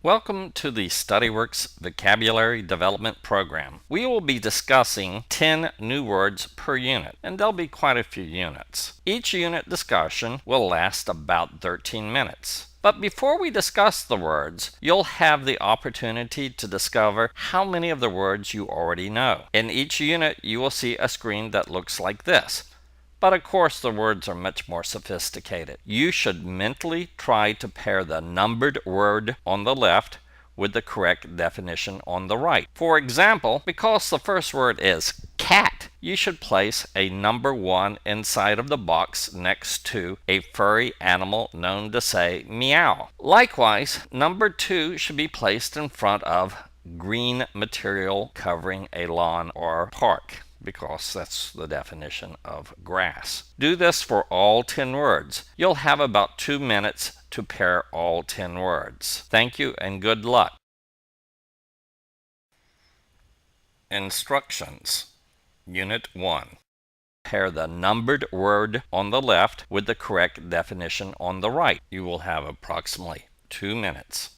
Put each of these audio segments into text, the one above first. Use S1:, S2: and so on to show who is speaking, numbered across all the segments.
S1: Welcome to the StudyWorks Vocabulary Development Program. We will be discussing 10 new words per unit, and there'll be quite a few units. Each unit discussion will last about 13 minutes. But before we discuss the words, you'll have the opportunity to discover how many of the words you already know. In each unit, you will see a screen that looks like this. But of course, the words are much more sophisticated. You should mentally try to pair the numbered word on the left with the correct definition on the right. For example, because the first word is cat, you should place a number 1 inside of the box next to a furry animal known to say meow. Likewise, number 2 should be placed in front of green material covering a lawn or park, because that's the definition of grass. Do this for all 10 words. You'll have about 2 minutes to pair all 10 words. Thank you and good luck. Instructions. Unit 1. Pair the numbered word on the left with the correct definition on the right. You will have approximately 2 minutes.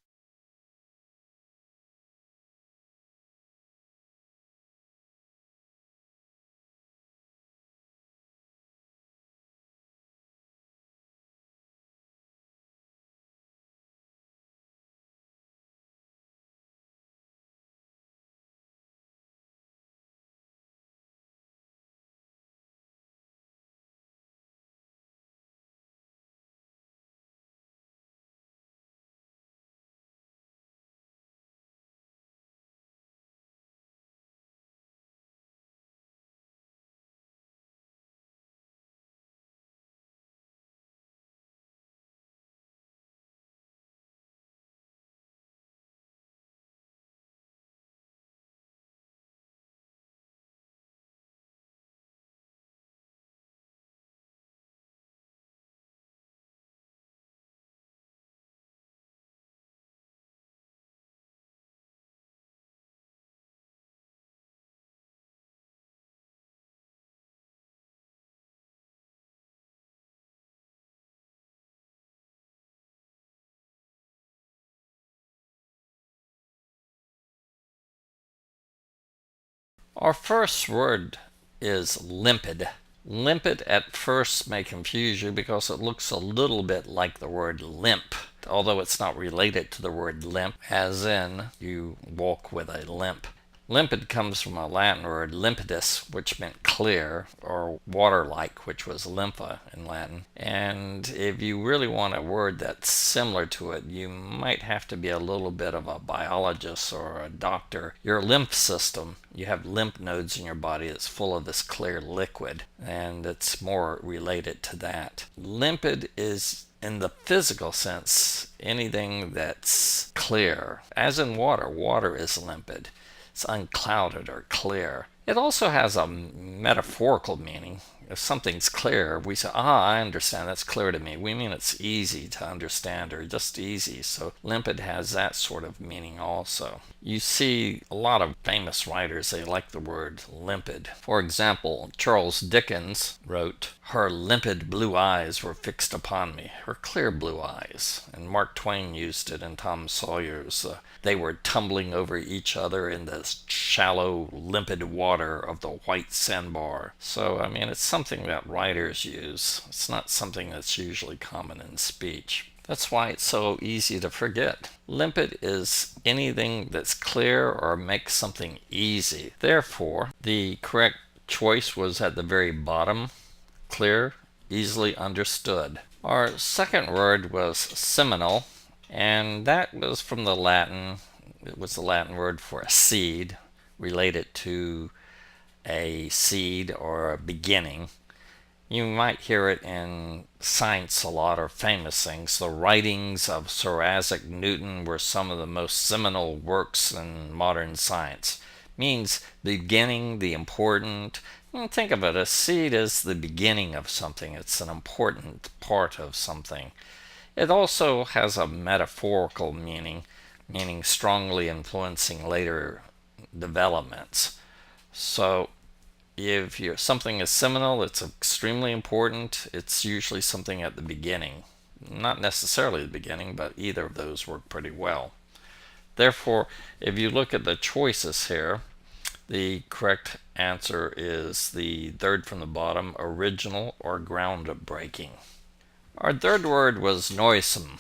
S1: Our first word is limpid. Limpid at first may confuse you because it looks a little bit like the word limp, although it's not related to the word limp, as in you walk with a limp. Limpid comes from a Latin word limpidus, which meant clear, or water-like, which was lympha in Latin. And if you really want a word that's similar to it, you might have to be a little bit of a biologist or a doctor. Your lymph system, you have lymph nodes in your body that's full of this clear liquid, and it's more related to that. Limpid is, in the physical sense, anything that's clear. As in water, water is limpid. It's unclouded or clear. It also has a metaphorical meaning. If something's clear, we say, I understand, that's clear to me. We mean it's easy to understand or just easy. So limpid has that sort of meaning also. You see a lot of famous writers, they like the word limpid. For example, Charles Dickens wrote, "Her limpid blue eyes were fixed upon me," her clear blue eyes. And Mark Twain used it in Tom Sawyer's. They were tumbling over each other in the shallow, limpid water of the white sandbar. So, I mean, it's something that writers use. It's not something that's usually common in speech. That's why it's so easy to forget. Limpid is anything that's clear or makes something easy. Therefore, the correct choice was at the very bottom. Clear, easily understood. Our second word was seminal, and that was from the Latin. It was the Latin word for a seed, related to a seed or a beginning. You might hear it in science a lot, or famous things. The writings of Sir Isaac Newton were some of the most seminal works in modern science. Means the beginning, the important. Think of it, a seed is the beginning of something. It's an important part of something. It also has a metaphorical meaning, meaning strongly influencing later developments. So if something is seminal, it's extremely important. It's usually something at the beginning. Not necessarily the beginning, but either of those work pretty well. Therefore, if you look at the choices here, the correct answer is the third from the bottom, original or groundbreaking. Our third word was noisome.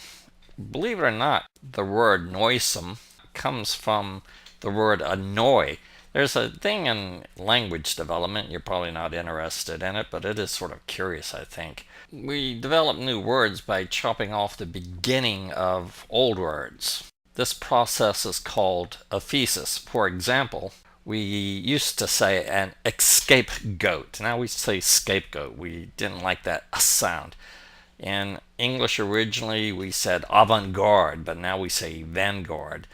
S1: Believe it or not, the word noisome comes from the word annoy. There's a thing in language development, you're probably not interested in it, but it is sort of curious, I think. We develop new words by chopping off the beginning of old words. This process is called a thesis. For example, we used to say an scapegoat. Now we say scapegoat. We didn't like that sound. In English originally we said avant-garde, but now we say vanguard.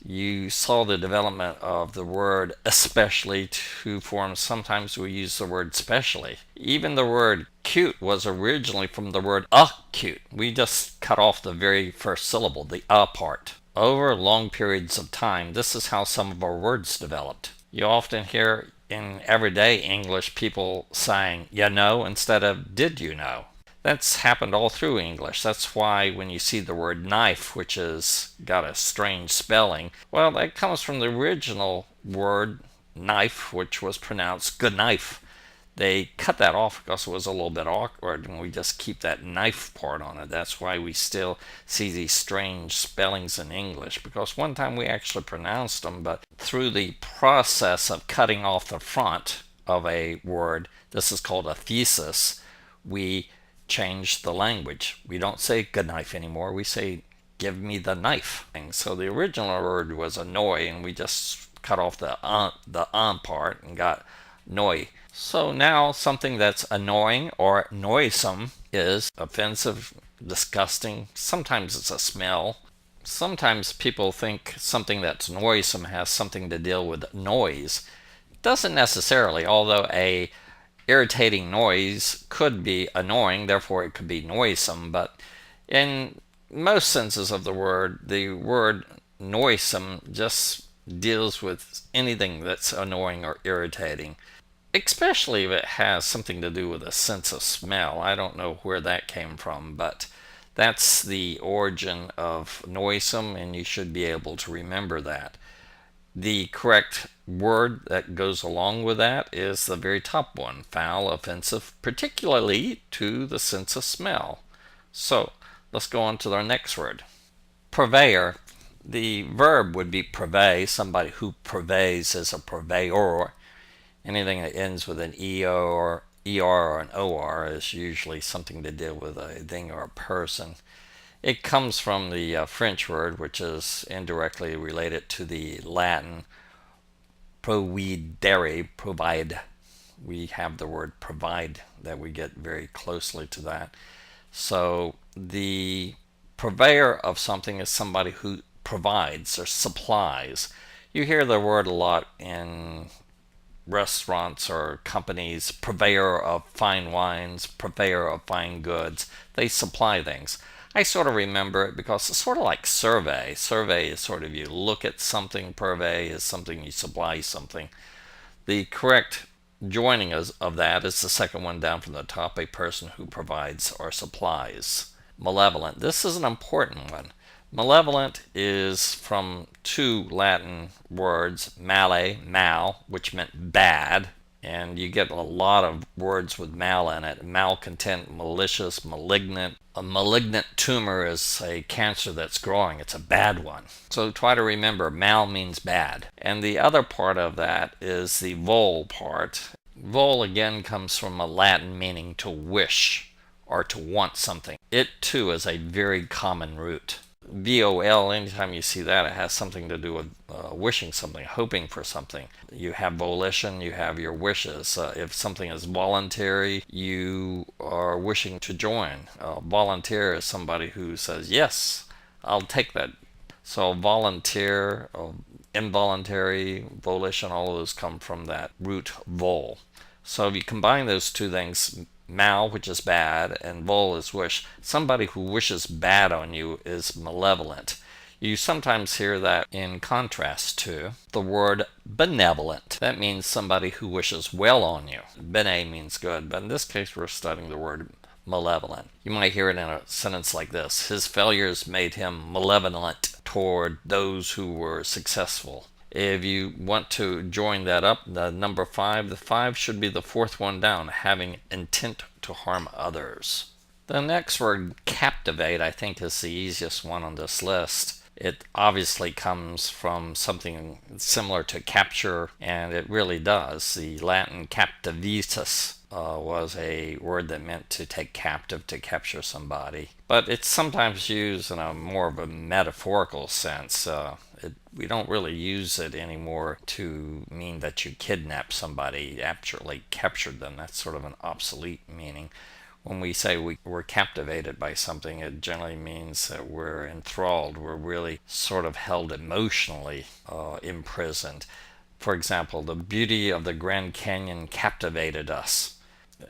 S1: You saw the development of the word especially to form. Sometimes we use the word specially. Even the word cute was originally from the word acute. We just cut off the very first syllable, the part. Over long periods of time, this is how some of our words developed. You often hear in everyday English people saying, you know, instead of did you know. That's happened all through English. That's why when you see the word knife, which has got a strange spelling, well, that comes from the original word knife, which was pronounced good knife. They cut that off because it was a little bit awkward, and we just keep that knife part on it. That's why we still see these strange spellings in English, because one time we actually pronounced them, but through the process of cutting off the front of a word, this is called a thesis, we change the language. We don't say good knife anymore. We say give me the knife. So the original word was annoy, and we just cut off the part and got noy. So now something that's annoying or noisome is offensive, disgusting. Sometimes it's a smell. Sometimes people think something that's noisome has something to deal with noise. Doesn't necessarily, although a irritating noise could be annoying, therefore it could be noisome, but in most senses of the word noisome just deals with anything that's annoying or irritating, especially if it has something to do with a sense of smell. I don't know where that came from, but that's the origin of noisome, and you should be able to remember that. The correct word that goes along with that is the very top one, foul, offensive, particularly to the sense of smell. So let's go on to our next word. Purveyor. The verb would be purvey. Somebody who purveys is a purveyor. Anything that ends with an ER or an OR is usually something to deal with a thing or a person. It comes from the French word, which is indirectly related to the Latin providere, provide. We have the word provide that we get very closely to that. So the purveyor of something is somebody who provides or supplies. You hear the word a lot in restaurants or companies, purveyor of fine wines, purveyor of fine goods. They supply things. I sort of remember it because it's sort of like survey. Survey is sort of you look at something. Purvey is something you supply something. The correct joining of that is the second one down from the top, a person who provides or supplies. Malevolent. This is an important one. Malevolent is from two Latin words, male, mal, which meant bad, and you get a lot of words with mal in it. Malcontent, malicious, malignant. A malignant tumor is a cancer that's growing. It's a bad one. So try to remember, mal means bad. And the other part of that is the vol part. Vol again comes from a Latin meaning to wish or to want something. It too is a very common root. VOL, anytime you see that, it has something to do with wishing something, hoping for something. You have volition, you have your wishes. If something is voluntary, you are wishing to join. Volunteer is somebody who says, yes, I'll take that. So volunteer, involuntary, volition, all of those come from that root vol. So if you combine those two things, mal, which is bad, and vol is wish. Somebody who wishes bad on you is malevolent. You sometimes hear that in contrast to the word benevolent. That means somebody who wishes well on you. Bene means good, but in this case we're studying the word malevolent. You might hear it in a sentence like this: his failures made him malevolent toward those who were successful. If you want to join that up, the number 5, the 5 should be the fourth one down, having intent to harm others. The next word, captivate, I think is the easiest one on this list. It obviously comes from something similar to capture, and it really does. The Latin captivitas was a word that meant to take captive, to capture somebody. But it's sometimes used in a more of a metaphorical sense. We don't really use it anymore to mean that you kidnap somebody, actually captured them. That's sort of an obsolete meaning. When we say we're captivated by something, it generally means that we're enthralled. We're really sort of held emotionally imprisoned. For example, the beauty of the Grand Canyon captivated us.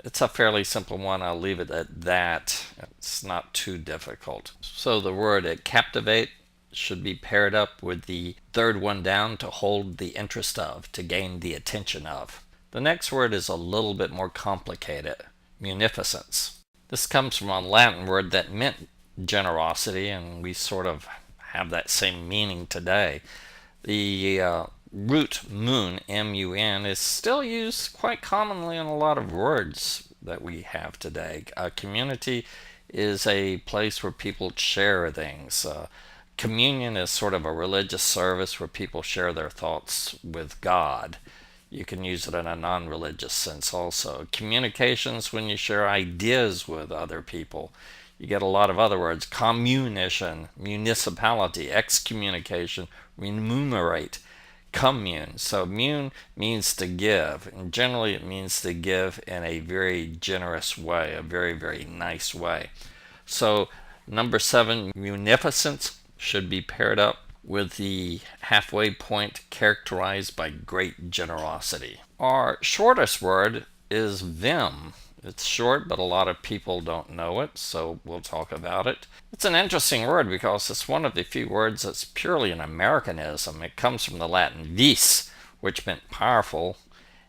S1: It's a fairly simple one. I'll leave it at that. It's not too difficult. So the word captivate should be paired up with the third one down, to hold the interest of, to gain the attention of. The next word is a little bit more complicated: munificence. This comes from a Latin word that meant generosity, and we sort of have that same meaning today. The root mun, M-U-N, is still used quite commonly in a lot of words that we have today. A community is a place where people share things. Communion is sort of a religious service where people share their thoughts with God. You can use it in a non-religious sense also. Communications, when you share ideas with other people. You get a lot of other words: communition, municipality, excommunication, remunerate, commune. So mun means to give, and generally it means to give in a very generous way, a very, very nice way. So number 7, munificence, should be paired up with the halfway point, characterized by great generosity. Our shortest word is vim. It's short, but a lot of people don't know it, so we'll talk about it. It's an interesting word because it's one of the few words that's purely an Americanism. It comes from the Latin vis, which meant powerful,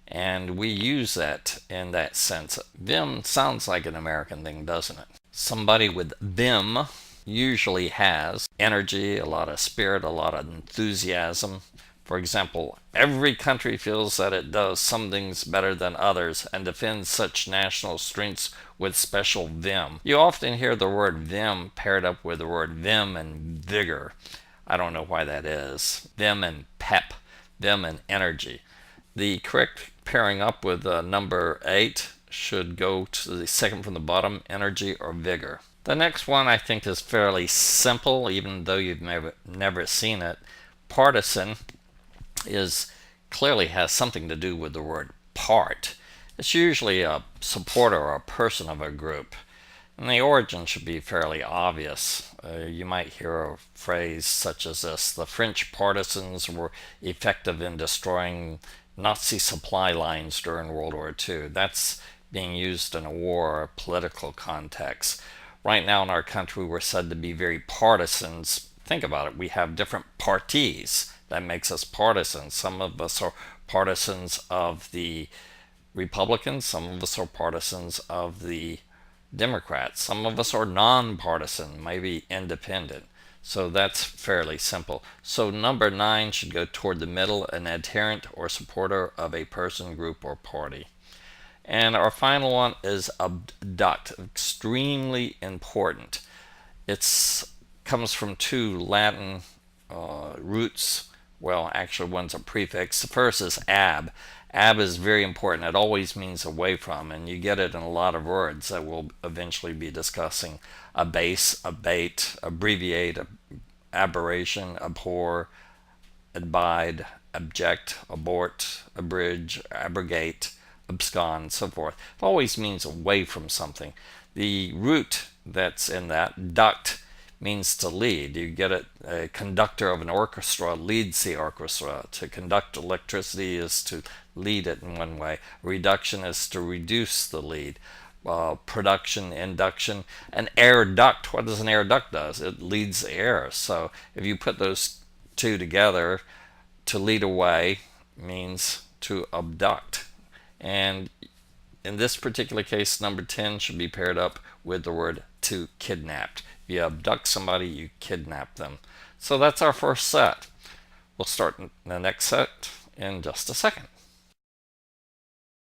S1: and we use that in that sense. Vim sounds like an American thing, doesn't it? Somebody with vim usually has energy, a lot of spirit, a lot of enthusiasm. For example, every country feels that it does some things better than others and defends such national strengths with special vim. You often hear the word vim paired up with the word vim and vigor. I don't know why that is. Vim and pep, vim and energy. The correct pairing up with number 8 should go to the second from the bottom, energy or vigor. The next one I think is fairly simple, even though you've never seen it. Partisan clearly has something to do with the word part. It's usually a supporter or a person of a group, and the origin should be fairly obvious. You might hear a phrase such as this: the French partisans were effective in destroying Nazi supply lines during World War II. That's being used in a war or a political context. Right now in our country, we're said to be very partisans. Think about it. We have different parties. That makes us partisans. Some of us are partisans of the Republicans. Some of us are partisans of the Democrats. Some of us are nonpartisan, maybe independent. So that's fairly simple. So number 9 should go toward the middle, an adherent or supporter of a person, group, or party. And our final one is abduct, extremely important. It comes from 2 Latin roots. Well, actually one's a prefix. The first is ab. Ab is very important. It always means away from, and you get it in a lot of words that we'll eventually be discussing. Abase, abate, abbreviate, aberration, abhor, abide, abject, abort, abridge, abrogate, abscond, so forth. It always means away from something. The root that's in that, duct, means to lead. You get it, a conductor of an orchestra leads the orchestra. To conduct electricity is to lead it in one way. Reduction is to reduce the lead. Production, induction. An air duct, what does an air duct do? It leads the air. So if you put those 2 together, to lead away means to abduct. And In this particular case, number 10 should be paired up with the word to kidnapped. If you abduct somebody, you kidnap them. So that's our first set. We'll start the next set in just a second.